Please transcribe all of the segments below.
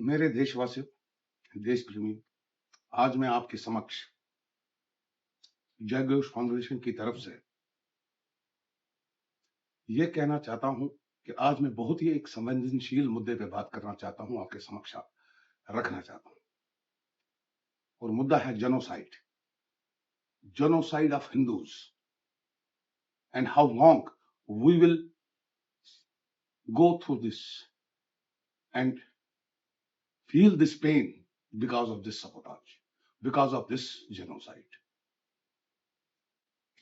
मेरे देशवासियों, देश प्रेमी, आज मैं आपके समक्ष जय घोष फाउंडेशन की तरफ से ये कहना चाहता हूं कि आज मैं बहुत ही एक संवेदनशील मुद्दे पे बात करना चाहता हूं, आपके समक्ष रखना चाहता हूं। और मुद्दा है genocide, genocide of Hindus, and how long we will go through this and feel this pain because of this sabotage, because of this genocide.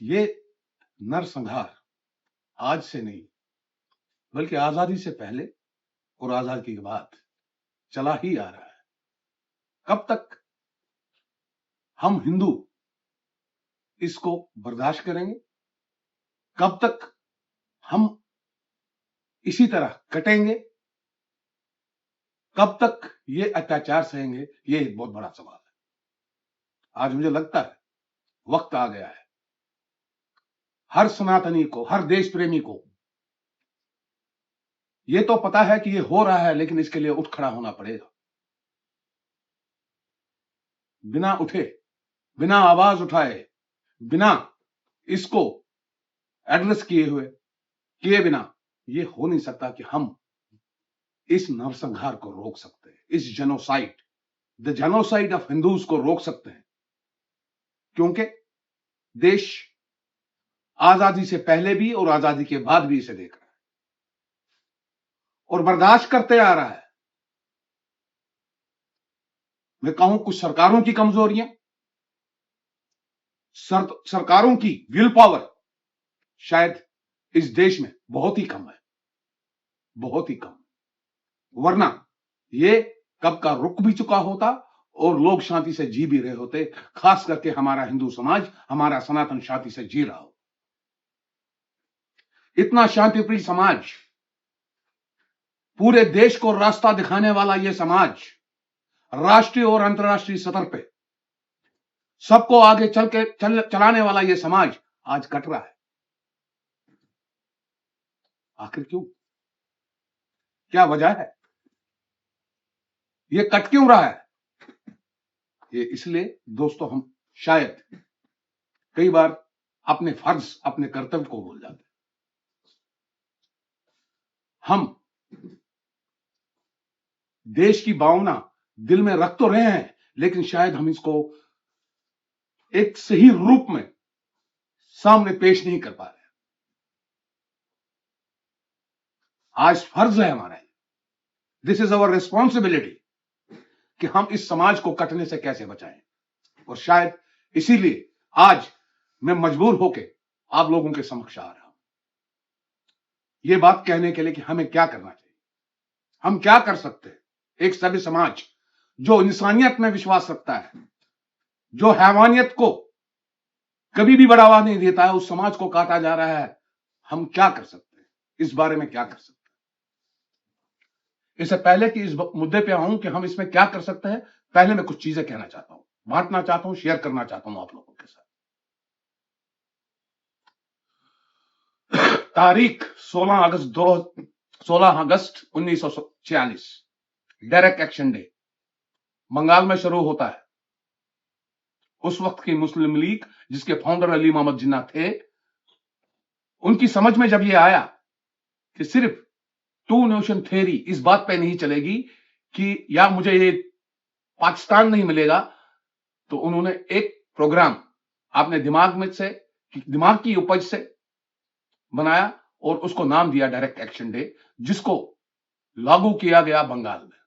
ये नरसंहार आज से नहीं बल्कि आजादी से पहले और आजादी के बाद चला ही आ रहा है। कब तक हम हिंदू इसको बर्दाश्त करेंगे? कब तक हम इसी तरह कटेंगे? कब तक ये अत्याचार सहेंगे? ये एक बहुत बड़ा सवाल है। आज मुझे लगता है वक्त आ गया है हर सनातनी को, हर देश प्रेमी को ये तो पता है कि ये हो रहा है, लेकिन इसके लिए उठ खड़ा होना पड़ेगा। बिना उठे, बिना आवाज उठाए, बिना इसको एड्रेस किए बिना ये हो नहीं सकता कि हम इस नरसंहार को रोक सकते हैं, इस genocide, the genocide of Hindus को रोक सकते हैं। क्योंकि देश आजादी से पहले भी और आजादी के बाद भी इसे देख रहा है और बर्दाश्त करते आ रहा है। मैं कहूं कुछ सरकारों की कमजोरियां, सरकारों की विल पावर शायद इस देश में बहुत ही कम है, बहुत ही कम। वरना ये कब का रुक भी चुका होता और लोग शांति से जी भी रहे होते। खास करके हमारा हिंदू समाज, हमारा सनातन शांति से जी रहा हो। इतना शांतिप्रिय समाज, पूरे देश को रास्ता दिखाने वाला यह समाज, राष्ट्रीय और अंतर्राष्ट्रीय सतह पे सबको आगे चलाने वाला यह समाज आज कट रहा है। आखिर क्यों? क्या वजह है? ये कट क्यों रहा है? ये इसलिए दोस्तों, हम शायद कई बार अपने फर्ज, अपने कर्तव्य को भूल जाते हैं। हम देश की भावना दिल में रख तो रहे हैं, लेकिन शायद हम इसको एक सही रूप में सामने पेश नहीं कर पा रहे। आज फर्ज है हमारा, दिस इज अवर रिस्पॉन्सिबिलिटी, कि हम इस समाज को कटने से कैसे बचाएं। और शायद इसीलिए आज मैं मजबूर होकर आप लोगों के समक्ष आ रहा हूं, यह बात कहने के लिए कि हमें क्या करना चाहिए, हम क्या कर सकते हैं। एक सभ्य समाज जो इंसानियत में विश्वास रखता है, जो हैवानियत को कभी भी बढ़ावा नहीं देता है, उस समाज को काटा जा रहा है। हम क्या कर सकते हैं, इस बारे में क्या कर सकते हैं? इससे पहले कि इस मुद्दे पे आऊं कि हम इसमें क्या कर सकते हैं, पहले मैं कुछ चीजें कहना चाहता हूं, बांटना चाहता हूं, शेयर करना चाहता हूं आप लोगों के साथ। तारीख 16 अगस्त 1946, डायरेक्ट एक्शन डे बंगाल में शुरू होता है। उस वक्त की मुस्लिम लीग, जिसके फाउंडर अली मोहम्मद जिन्ना थे, उनकी समझ में जब यह आया कि सिर्फ टू नेशन थ्योरी इस बात पे नहीं चलेगी कि या मुझे ये पाकिस्तान नहीं मिलेगा, तो उन्होंने एक प्रोग्राम अपने दिमाग की उपज से बनाया और उसको नाम दिया डायरेक्ट एक्शन डे, जिसको लागू किया गया बंगाल में।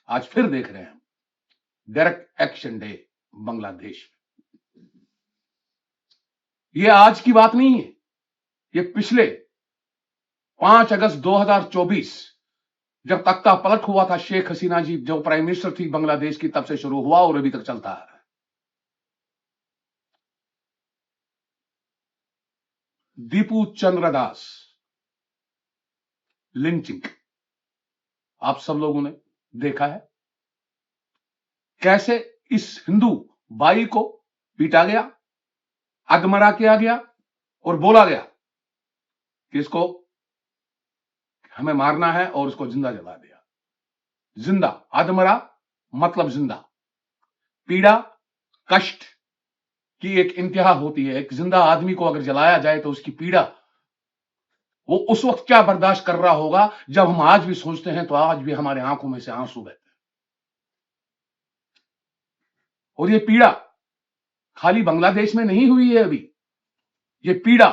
आज फिर देख रहे हैं डायरेक्ट एक्शन डे बांग्लादेश में। यह आज की बात नहीं है, यह पिछले 5 अगस्त 2024 जब तख्ता पलट हुआ था, शेख हसीना जी जो प्राइम मिनिस्टर थी बांग्लादेश की, तब से शुरू हुआ और अभी तक चलता आ रहा है। दीपू चंद्र दास लिंचिंग आप सब लोगों ने देखा है, कैसे इस हिंदू बाई को पीटा गया, अधमरा किया गया और बोला गया कि इसको हमें मारना है और उसको जिंदा जला दिया। जिंदा, अधमरा मतलब जिंदा। पीड़ा, कष्ट की एक इंतहा होती है। एक जिंदा आदमी को अगर जलाया जाए तो उसकी पीड़ा, वो उस वक्त क्या बर्दाश्त कर रहा होगा, जब हम आज भी सोचते हैं तो आज भी हमारे आंखों में से आंसू बहते हैं। और ये पीड़ा खाली बांग्लादेश में नहीं हुई है अभी, ये पीड़ा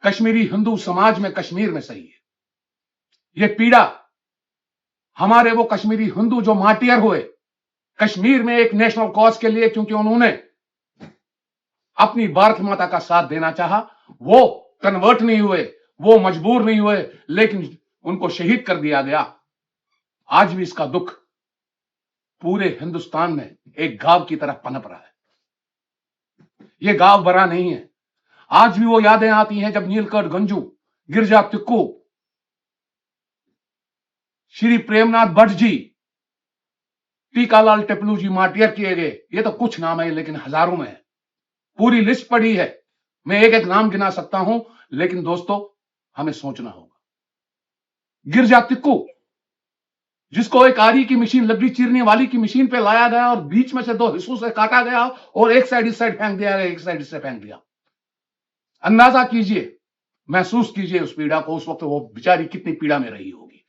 कश्मीरी हिंदू समाज में कश्मीर में सही है। ये पीड़ा हमारे वो कश्मीरी हिंदू जो मार्टियर हुए कश्मीर में एक नेशनल कॉज के लिए, क्योंकि उन्होंने अपनी भारत माता का साथ देना चाहा, वो कन्वर्ट नहीं हुए, वो मजबूर नहीं हुए, लेकिन उनको शहीद कर दिया गया। आज भी इसका दुख पूरे हिंदुस्तान में एक घाव की तरह पनप रहा है। ये घाव भरा नहीं है। आज भी वो यादें आती हैं जब नीलकंठ गंजू, गिरजा तिक्कू, श्री प्रेमनाथ भट्ट जी, टीकालाल टिपलू जी मार्टियर किए गए। ये तो कुछ नाम है, लेकिन हजारों में है। पूरी लिस्ट पड़ी है, मैं एक एक नाम गिना सकता हूं, लेकिन दोस्तों हमें सोचना होगा। गिरजा तिक्कू, जिसको एक आरी की मशीन, लकड़ी चीरने वाली की मशीन पे लाया गया और बीच में से दो हिस्सों से काटा गया और एक साइड इस साइड फेंक दिया गया, एक साइड इससे फेंक दिया। अंदाजा कीजिए, महसूस कीजिए उस पीड़ा को। उस वक्त वो बेचारी कितनी पीड़ा में रही होगी।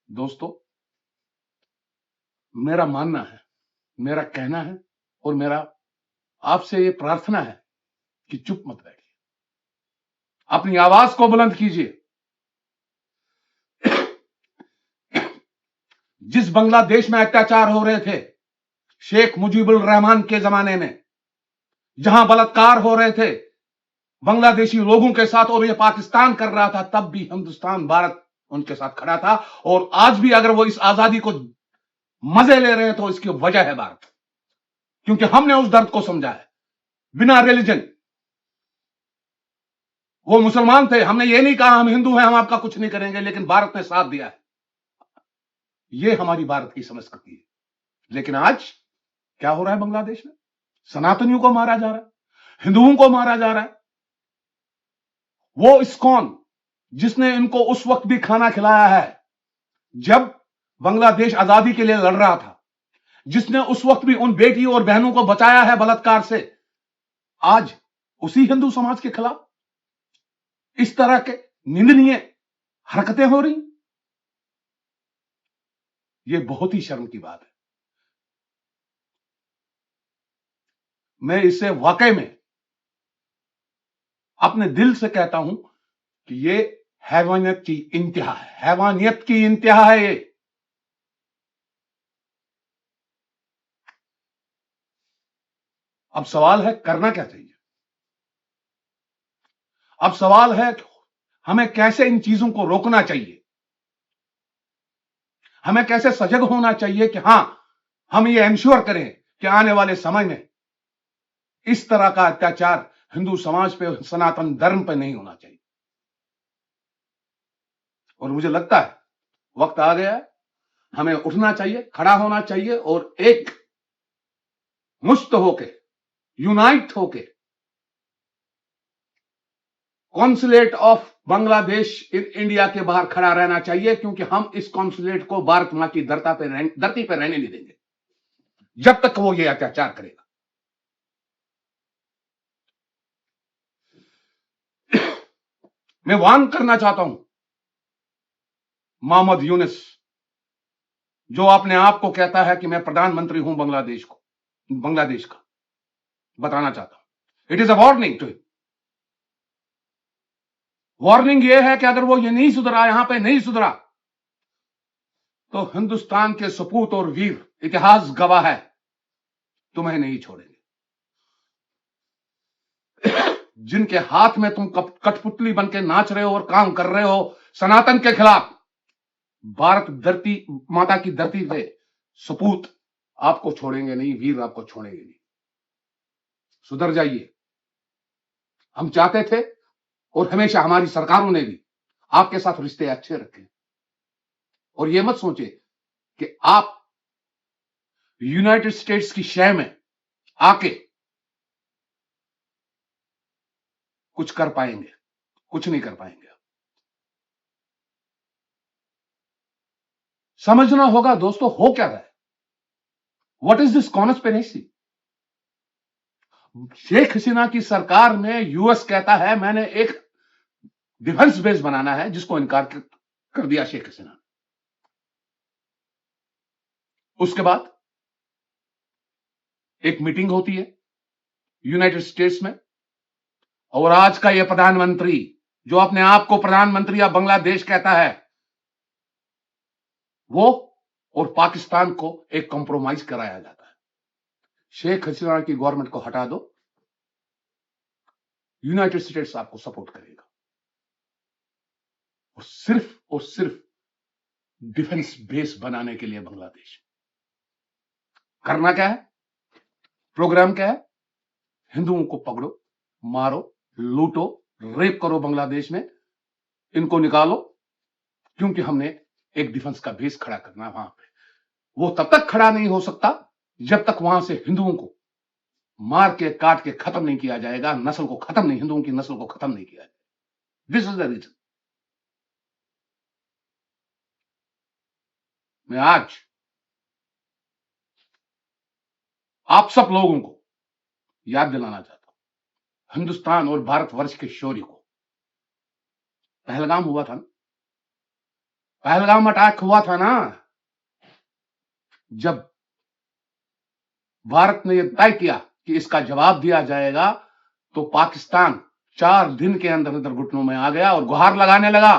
दोस्तों, मेरा मानना है, मेरा कहना है और मेरा आपसे ये प्रार्थना है कि चुप मत बैठिए, अपनी आवाज को बुलंद कीजिए। जिस बांग्लादेश में अत्याचार हो रहे थे शेख मुजीबुर रहमान के जमाने में, जहां बलात्कार हो रहे थे बांग्लादेशी लोगों के साथ और ये पाकिस्तान कर रहा था, तब भी हिंदुस्तान, भारत उनके साथ खड़ा था। और आज भी अगर वो इस आजादी को मजे ले रहे हैं तो इसकी वजह है भारत, क्योंकि हमने उस दर्द को समझा है। बिना रिलीजन, वो मुसलमान थे, हमने ये नहीं कहा हम हिंदू हैं हम आपका कुछ नहीं करेंगे, लेकिन भारत ने साथ दिया है। ये हमारी भारत की संस्कृति है। लेकिन आज क्या हो रहा है बांग्लादेश में? सनातनियों को मारा जा रहा है, हिंदुओं को मारा जा रहा है। वो इस्कॉन जिसने इनको उस वक्त भी खाना खिलाया है जब बांग्लादेश आजादी के लिए लड़ रहा था, जिसने उस वक्त भी उन बेटी और बहनों को बचाया है बलात्कार से, आज उसी हिंदू समाज के खिलाफ इस तरह के निंदनीय हरकतें हो रही। यह बहुत ही शर्म की बात है। मैं इसे वाकई में अपने दिल से कहता हूं कि ये हैवानियत की इंतहा है, हैवानियत की इंतहा है ये। अब सवाल है करना क्या चाहिए। अब सवाल है हमें कैसे इन चीजों को रोकना चाहिए, हमें कैसे सजग होना चाहिए कि हां, हम ये इंश्योर करें कि आने वाले समय में इस तरह का अत्याचार हिंदू समाज पे, सनातन धर्म पे नहीं होना चाहिए। और मुझे लगता है वक्त आ गया है, हमें उठना चाहिए, खड़ा होना चाहिए और एक मुश्त होके, यूनाइट होके consulate of Bangladesh in India के बाहर खड़ा रहना चाहिए, क्योंकि हम इस कॉन्सुलेट को भारत मां की धरती पर रहने नहीं देंगे जब तक वो ये अत्याचार करेगा। मैं वार्न करना चाहता हूं मोहम्मद यूनुस, जो अपने आप को कहता है कि मैं प्रधानमंत्री हूं बांग्लादेश का, बताना चाहता हूं, it is a warning to him. Warning यह है कि अगर वो ये नहीं सुधरा, यहां पे नहीं सुधरा, तो हिंदुस्तान के सपूत और वीर, इतिहास गवाह है, तुम्हें नहीं छोड़ेंगे। जिनके हाथ में तुम कठपुतली बन के नाच रहे हो और काम कर रहे हो सनातन के खिलाफ, भारत धरती माता की धरती पे सपूत आपको छोड़ेंगे नहीं, वीर आपको छोड़ेंगे नहीं। सुधर जाइए। हम चाहते थे और हमेशा हमारी सरकारों ने भी आपके साथ रिश्ते अच्छे रखे, और यह मत सोचे कि आप यूनाइटेड स्टेट्स की शय में आके कुछ कर पाएंगे, कुछ नहीं कर पाएंगे। समझना होगा दोस्तों, हो क्या रहा है, what is this conspiracy. Sheikh Hasina की सरकार में यूएस कहता है मैंने एक डिफेंस बेस बनाना है, जिसको इनकार कर दिया शेख हसीना ने। उसके बाद एक मीटिंग होती है यूनाइटेड स्टेट्स में, और आज का यह प्रधानमंत्री जो अपने आप को प्रधानमंत्री या बांग्लादेश कहता है, वो और पाकिस्तान को एक कॉम्प्रोमाइज कराया जाता है। शेख हसीना की गवर्नमेंट को हटा दो, यूनाइटेड स्टेट्स आपको सपोर्ट करेगा, और सिर्फ डिफेंस बेस बनाने के लिए बांग्लादेश। करना क्या है, प्रोग्राम क्या है, हिंदुओं को पकड़ो, मारो, लूटो, रेप करो बांग्लादेश में, इनको निकालो, क्योंकि हमने एक डिफेंस का बेस खड़ा करना है वहां पे। वो तब तक खड़ा नहीं हो सकता जब तक वहां से हिंदुओं को मार के काट के खत्म नहीं किया जाएगा, नस्ल को खत्म नहीं, हिंदुओं की नस्ल को खत्म नहीं किया जाएगा। This is the reason. मैं आज आप सब लोगों को याद दिलाना चाहता हूं हिंदुस्तान और भारतवर्ष के शौर्य को। पहलगाम हुआ था ना, पहलगाम अटैक हुआ था ना, जब भारत ने यह तय किया कि इसका जवाब दिया जाएगा, तो पाकिस्तान 4 दिन के अंदर अंदर घुटनों में आ गया और गुहार लगाने लगा,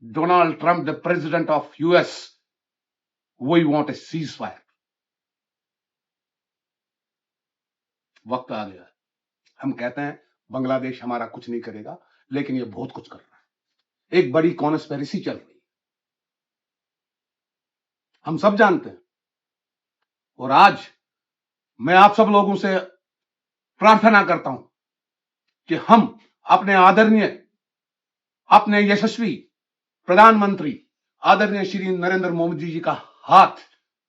Donald Trump the president of US, we want a ceasefire. वक्त आ गया। हम कहते हैं बांग्लादेश हमारा कुछ नहीं करेगा, लेकिन ये बहुत कुछ कर रहा है। एक बड़ी कॉन्स्पिरेसी चल रही है, हम सब जानते हैं। और आज मैं आप सब लोगों से प्रार्थना करता हूं कि हम अपने आदरणीय, अपने यशस्वी प्रधानमंत्री आदरणीय श्री नरेंद्र मोदी जी का हाथ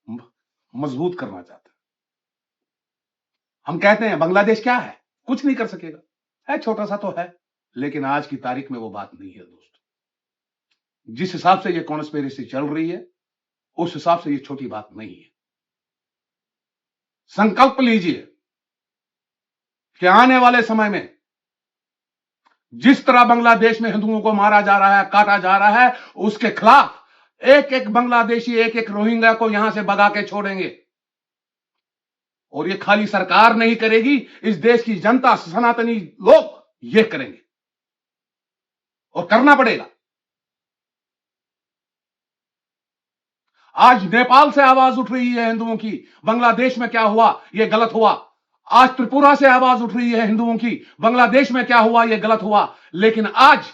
मजबूत करना चाहते हैं। हम कहते हैं बांग्लादेश क्या है, कुछ नहीं कर सकेगा, है छोटा सा तो है, लेकिन आज की तारीख में वो बात नहीं है दोस्तों। जिस हिसाब से ये कॉन्स्पिरेसी चल रही है, उस हिसाब से ये छोटी बात नहीं है। संकल्प लीजिए कि आने वाले समय में जिस तरह बांग्लादेश में हिंदुओं को मारा जा रहा है, काटा जा रहा है, उसके खिलाफ एक एक बांग्लादेशी, एक एक रोहिंग्या को यहां से भगा के छोड़ेंगे। और ये खाली सरकार नहीं करेगी, इस देश की जनता, सनातनी लोग ये करेंगे, और करना पड़ेगा। आज नेपाल से आवाज उठ रही है हिंदुओं की, बांग्लादेश में क्या हुआ, यह गलत हुआ। आज त्रिपुरा से आवाज उठ रही है हिंदुओं की, बांग्लादेश में क्या हुआ, यह गलत हुआ। लेकिन आज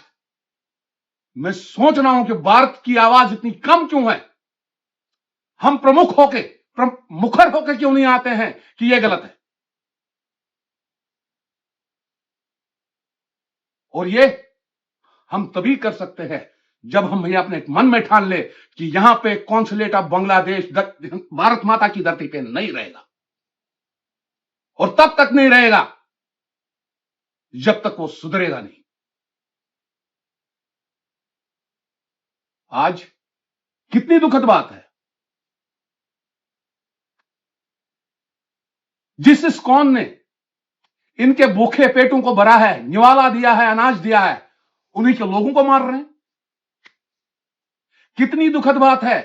मैं सोच रहा हूं कि भारत की आवाज इतनी कम क्यों है। हम मुखर होके क्यों नहीं आते हैं कि यह गलत है। और ये हम तभी कर सकते हैं जब हम ये अपने मन में ठान ले कि यहां पे कॉन्सुलेट ऑफ बांग्लादेश भारत माता की धरती पे नहीं रहेगा, और तब तक नहीं रहेगा जब तक वो सुधरेगा नहीं। आज कितनी दुखद बात है, जिस इस्कॉन ने इनके भूखे पेटों को भरा है, निवाला दिया है, अनाज दिया है, उन्हीं के लोगों को मार रहे हैं। कितनी दुखद बात है।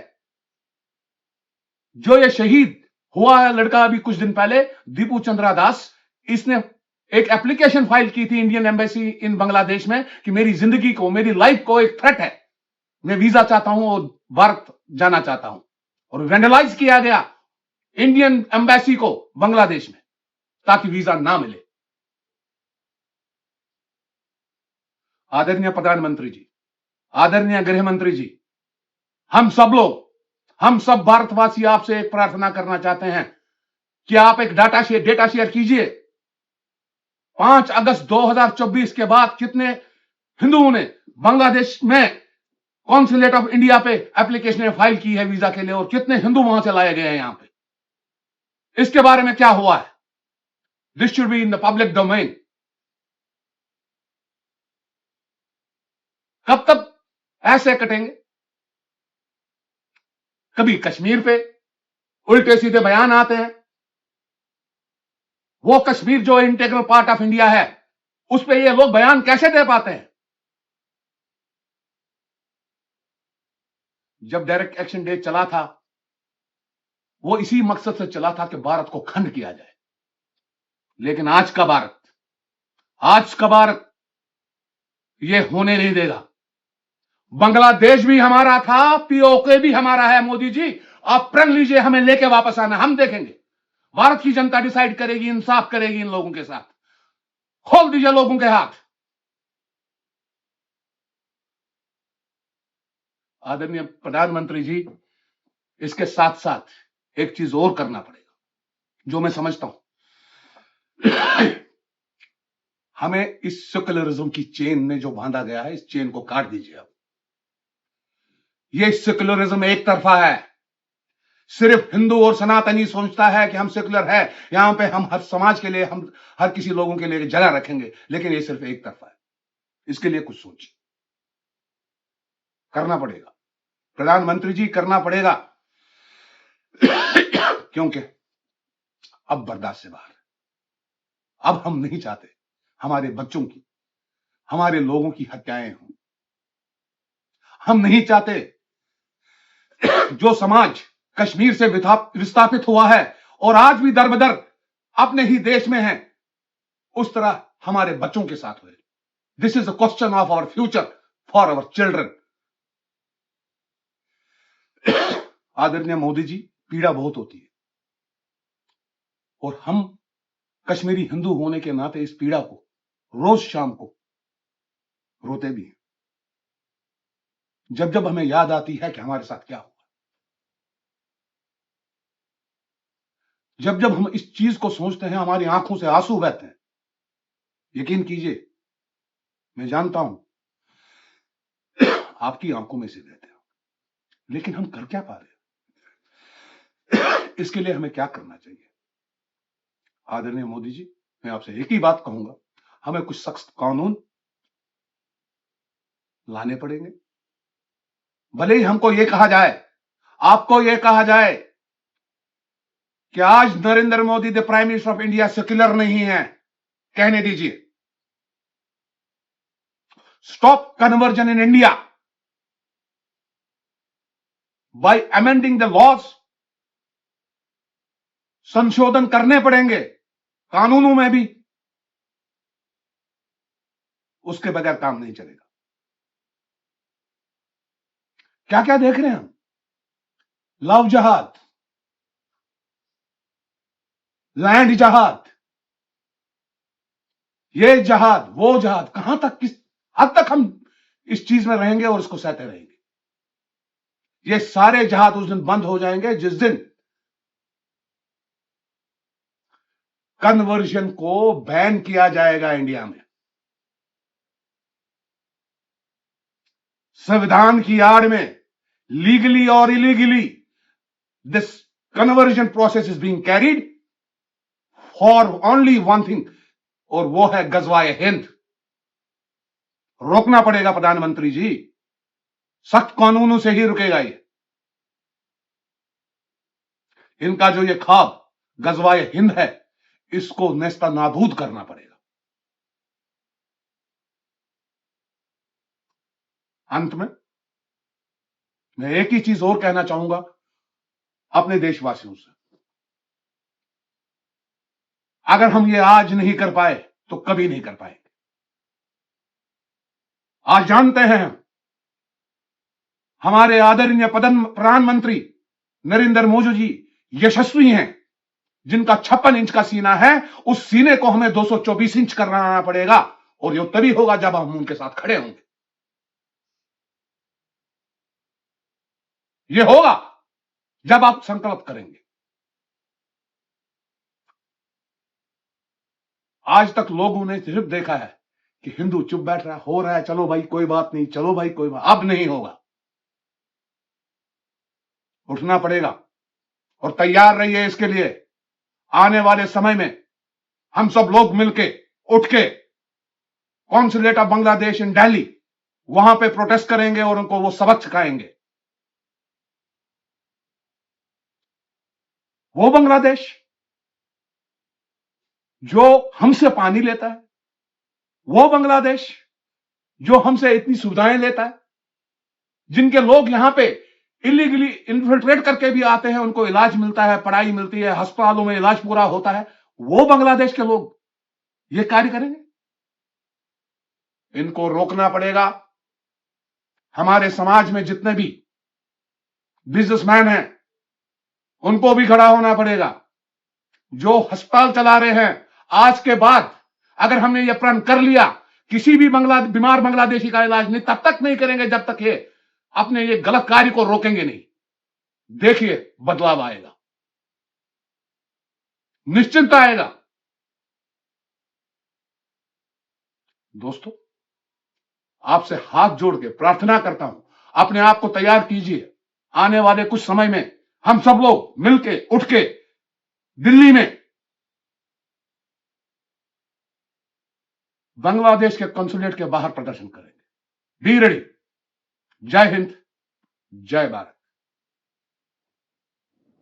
जो ये शहीद हुआ है लड़का अभी कुछ दिन पहले, दीपू चंद्रा दास, इसने एक एप्लीकेशन फाइल की थी इंडियन एम्बेसी इन बांग्लादेश में कि मेरी जिंदगी को, मेरी लाइफ को एक थ्रेट है, मैं वीजा चाहता हूं और भारत जाना चाहता हूं। और वेंडलाइज किया गया इंडियन एम्बेसी को बांग्लादेश में, ताकि वीजा ना मिले। आदरणीय प्रधानमंत्री जी, आदरणीय गृह मंत्री जी, हम सब लोग, हम सब भारतवासी आपसे एक प्रार्थना करना चाहते हैं कि आप एक डेटा शेयर कीजिए। 5 अगस्त 2024 के बाद कितने हिंदुओं ने बांग्लादेश में कॉन्सुलेट ऑफ इंडिया पे एप्लीकेशन फाइल की है वीजा के लिए, और कितने हिंदू वहां से लाए गए हैं यहां पे। इसके बारे में क्या हुआ है, this should be in the public domain. कब तक ऐसे कटेंगे। कभी कश्मीर पे उल्टे सीधे बयान आते हैं। वो कश्मीर जो इंटीग्रल पार्ट ऑफ इंडिया है, उस पे ये लोग बयान कैसे दे पाते हैं? जब डायरेक्ट एक्शन डे चला था, वो इसी मकसद से चला था कि भारत को खंड किया जाए। लेकिन आज का भारत ये होने नहीं देगा। बांग्लादेश भी हमारा था, पीओके भी हमारा है। मोदी जी, आप प्रण लीजिए, हमें लेके वापस आना, हम देखेंगे। भारत की जनता डिसाइड करेगी, इंसाफ करेगी इन लोगों के साथ। खोल दीजिए लोगों के हाथ। आदरणीय प्रधानमंत्री जी, इसके साथ साथ एक चीज और करना पड़ेगा, जो मैं समझता हूं। हमें इस सेक्युलरिज्म की चेन में जो बांधा गया है, इस चेन को काट दीजिए। अब ये सेक्युलरिज्म एक तरफा है। सिर्फ हिंदू और सनातनी सोचता है कि हम सेक्युलर है, यहां पे हम हर समाज के लिए, हम हर किसी लोगों के लिए जगह रखेंगे, लेकिन ये सिर्फ एक तरफा है। इसके लिए कुछ सोचिए, करना पड़ेगा प्रधानमंत्री जी, करना पड़ेगा। क्योंकि अब बर्दाश्त से बाहर। अब हम नहीं चाहते हमारे बच्चों की, हमारे लोगों की हत्याएं हों। हम नहीं चाहते जो समाज कश्मीर से विस्थापित हुआ है और आज भी दरबदर अपने ही देश में है, उस तरह हमारे बच्चों के साथ हुए। This is a question of our future for our children. आदरणीय मोदी जी, पीड़ा बहुत होती है और हम कश्मीरी हिंदू होने के नाते इस पीड़ा को रोज शाम को रोते भी हैं, जब जब हमें याद आती है कि हमारे साथ क्या हुआ। जब जब हम इस चीज को सोचते हैं, हमारी आंखों से आंसू बहते हैं। यकीन कीजिए, मैं जानता हूं आपकी आंखों में से बहते हैं, लेकिन हम कर क्या पा रहे हैं? इसके लिए हमें क्या करना चाहिए? आदरणीय मोदी जी, मैं आपसे एक ही बात कहूंगा, हमें कुछ सख्त कानून लाने पड़ेंगे। भले ही हमको यह कहा जाए, आपको यह कहा जाए कि आज Narendra Modi the prime minister of India secular नहीं है, कहने दीजिए। Stop conversion in India by amending the laws. संशोधन करने पड़ेंगे कानूनों में भी, उसके बगैर काम नहीं चलेगा। क्या क्या देख रहे हैं हम? लव जहाद, लैंड जहाद, ये जहाद, वो जहाद, कहां तक, किस हद तक हम इस चीज में रहेंगे और इसको सहते रहेंगे? ये सारे जहाद उस दिन बंद हो जाएंगे जिस दिन कन्वर्जन को बैन किया जाएगा इंडिया में। संविधान की आड़ में लीगली और illegally this conversion process is being carried for only one thing, और वो है गजवाए हिंद। रोकना पड़ेगा प्रधानमंत्री जी, सख्त कानूनों से ही रुकेगा ये। इनका जो ये ख्वाब गजवाए हिंद है, इसको नेस्ता नाबूद करना पड़ेगा। अंत में मैं एक ही चीज और कहना चाहूंगा अपने देशवासियों से, अगर हम ये आज नहीं कर पाए तो कभी नहीं कर पाएंगे। आज जानते हैं हमारे आदरणीय प्रधानमंत्री नरेंद्र मोदी जी यशस्वी हैं, जिनका 56 इंच का सीना है, उस सीने को हमें 224 इंच करना पड़ेगा, और ये तभी होगा जब हम उनके साथ खड़े होंगे। ये होगा जब आप संकल्प करेंगे। आज तक लोगों ने सिर्फ देखा है कि हिंदू चुप बैठ रहा, हो रहा है, चलो भाई कोई बात नहीं, चलो भाई कोई बात। अब नहीं होगा, उठना पड़ेगा और तैयार रहिए इसके लिए। आने वाले समय में हम सब लोग मिलके उठ के कॉन्सुलेट ऑफ बांग्लादेश इन दिल्ली, वहां पे प्रोटेस्ट करेंगे और उनको वो सबक सिखाएंगे। वो बांग्लादेश जो हमसे पानी लेता है, वो बांग्लादेश जो हमसे इतनी सुविधाएं लेता है, जिनके लोग यहां पे इलीगली इन्फिल्ट्रेट करके भी आते हैं, उनको इलाज मिलता है, पढ़ाई मिलती है, अस्पतालों में इलाज पूरा होता है, वो बांग्लादेश के लोग ये कार्य करेंगे? इनको रोकना पड़ेगा। हमारे समाज में जितने भी बिजनेसमैन हैं, उनको भी खड़ा होना पड़ेगा। जो अस्पताल चला रहे हैं, आज के बाद अगर हमने यह प्रण कर लिया, किसी भी बीमार बांग्लादेशी का इलाज नहीं, तब तक नहीं करेंगे जब तक ये अपने ये गलत कार्य को रोकेंगे नहीं। देखिए बदलाव आएगा, निश्चिंत आएगा। दोस्तों, आपसे हाथ जोड़ के प्रार्थना करता हूं, अपने आप को तैयार कीजिए। आने वाले कुछ समय में हम सब लोग मिलके उठ के दिल्ली में बांग्लादेश के कंसुलेट के बाहर प्रदर्शन करेंगे। Be ready. जय हिंद, जय भारत।